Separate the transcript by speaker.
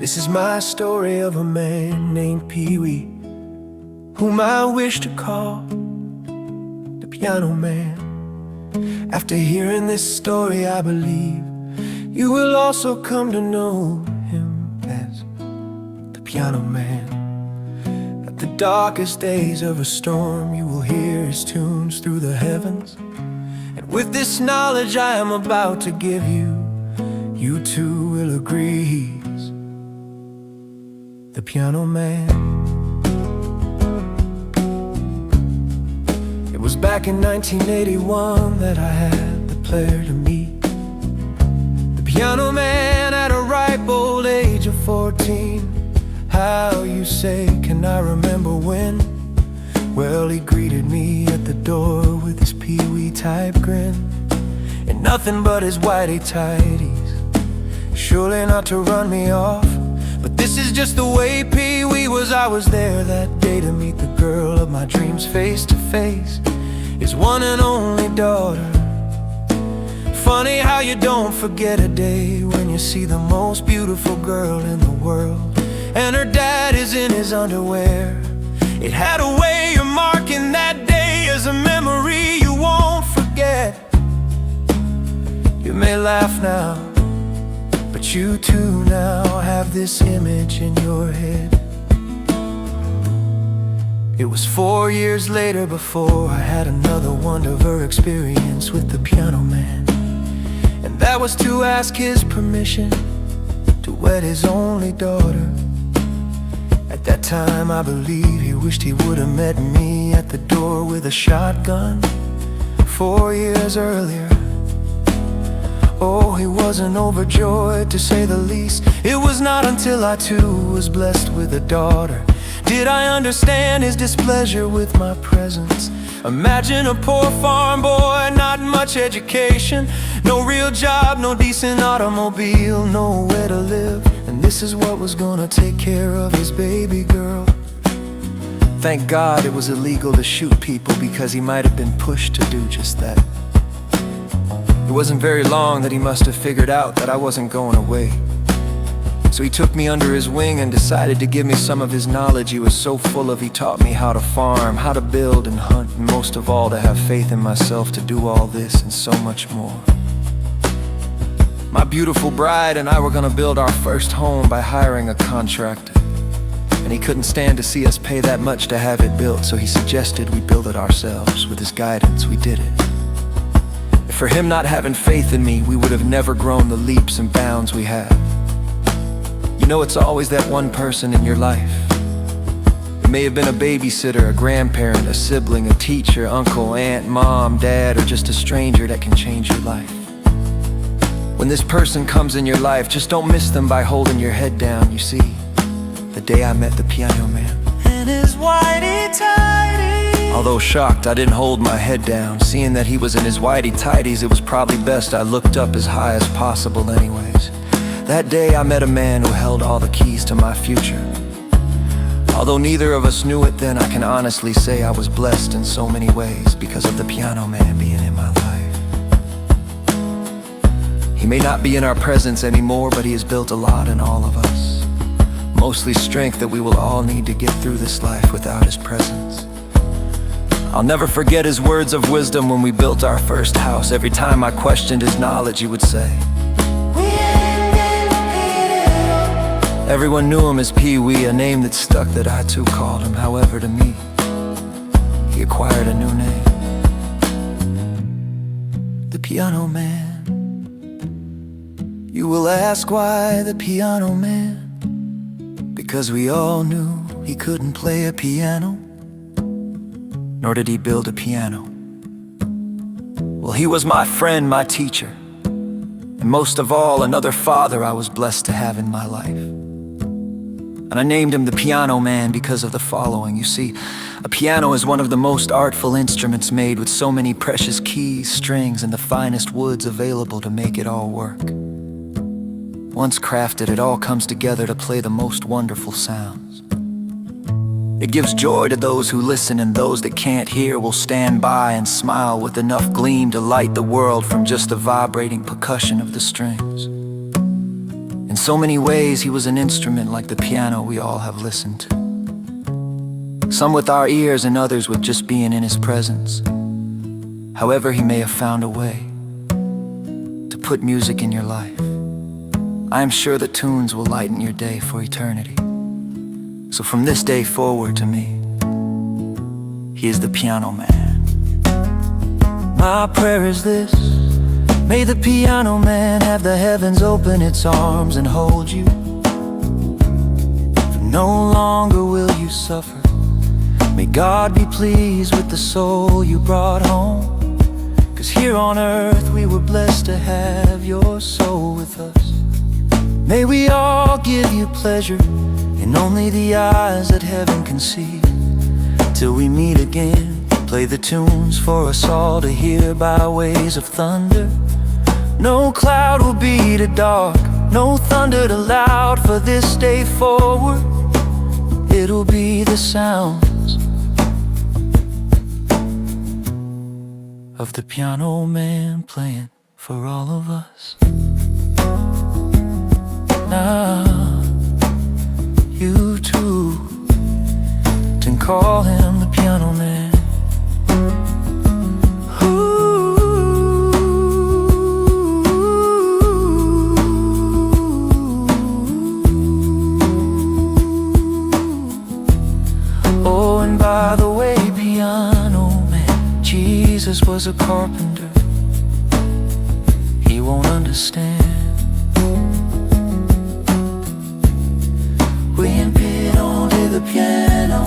Speaker 1: This is my story of a man named Pee-wee, whom I wish to call the piano man. After hearing this story, I believe you will also come to know him as the piano man. At the darkest days of a storm, you will hear his tunes through the heavens. And with this knowledge I am about to give you, you too will agree he's the piano man. It was back in 1981 that I had the pleasure to meet the piano man at a ripe old age of 14. How, you say, can I remember when? Well, he greeted me at the door with his Pee-wee type grin and nothing but his whitey-tighties, surely not to run me off. But this is just the way Pee-wee was. I was there that day to meet the girl of my dreams face to face, his one and only daughter. Funny how you don't forget a day when you see the most beautiful girl in the world, and her dad is in his underwear. It had a way of marking that day as a memory you won't forget. You may laugh now, but you too now have this image in your head. It was 4 years later before I had another wonderful experience with the piano man, and that was to ask his permission to wed his only daughter. At that time I believe he wished he would have met me at the door with a shotgun 4 years earlier. Oh, he wasn't overjoyed, to say the least. It was not until I too was blessed with a daughter did I understand his displeasure with my presence. Imagine a poor farm boy, not much education, no real job, no decent automobile, nowhere to live, and this is what was gonna take care of his baby girl. Thank God it was illegal to shoot people, because he might have been pushed to do just that. It wasn't very long that he must have figured out that I wasn't going away. So he took me under his wing and decided to give me some of his knowledge he was so full of. He taught me how to farm, how to build and hunt, and most of all to have faith in myself to do all this and so much more. My beautiful bride and I were gonna build our first home by hiring a contractor, and he couldn't stand to see us pay that much to have it built, so he suggested we build it ourselves. With his guidance, we did it. For him not having faith in me, we would have never grown the leaps and bounds we have. You know, it's always that one person in your life. It may have been a babysitter, a grandparent, a sibling, a teacher, uncle, aunt, mom, dad, or just a stranger that can change your life. When this person comes in your life, just don't miss them by holding your head down. You see, the day I met the piano man and his whitey-tighty, although shocked, I didn't hold my head down. Seeing that he was in his whitey-tighties, it was probably best I looked up as high as possible anyways. That day I met a man who held all the keys to my future. Although neither of us knew it then, I can honestly say I was blessed in so many ways because of the piano man being in my life. He may not be in our presence anymore, but he has built a lot in all of us. Mostly strength that we will all need to get through this life without his presence. I'll never forget his words of wisdom when we built our first house. Every time I questioned his knowledge, he would say, "We ain't gonna beat it up." Everyone knew him as Pee-wee, a name that stuck that I too called him. However, to me, he acquired a new name, the piano man. You will ask why the piano man? Because we all knew he couldn't play a piano, nor did he build a piano. Well, he was my friend, my teacher, and most of all, another father I was blessed to have in my life. And I named him the piano man because of the following. You see, a piano is one of the most artful instruments made, with so many precious keys, strings, and the finest woods available to make it all work. Once crafted, it all comes together to play the most wonderful sounds. It gives joy to those who listen, and those that can't hear will stand by and smile with enough gleam to light the world from just the vibrating percussion of the strings. And In so many ways, he was an instrument like the piano we all have listened to. Some with our ears and others with just being in his presence. However, he may have found a way to put music in your life. I am sure the tunes will lighten your day for eternity. So from this day forward, to me, he is the piano man. My prayer is this: may the piano man have the heavens open its arms and hold you. For no longer will you suffer. May God be pleased with the soul you brought home. 'Cause here on earth we were blessed to have your soul with us. May we all give you pleasure in only the eyes that heaven can see. Till we meet again, play the tunes for us all to hear by ways of thunder. No cloud will be too dark, no thunder too loud. For this day forward, it'll be the sounds of the piano man playing for all of us. Now, you too can call him the piano man. Oh, and by the way, piano man, Jesus was a carpenter. He won't understand. We ain't been onto the piano.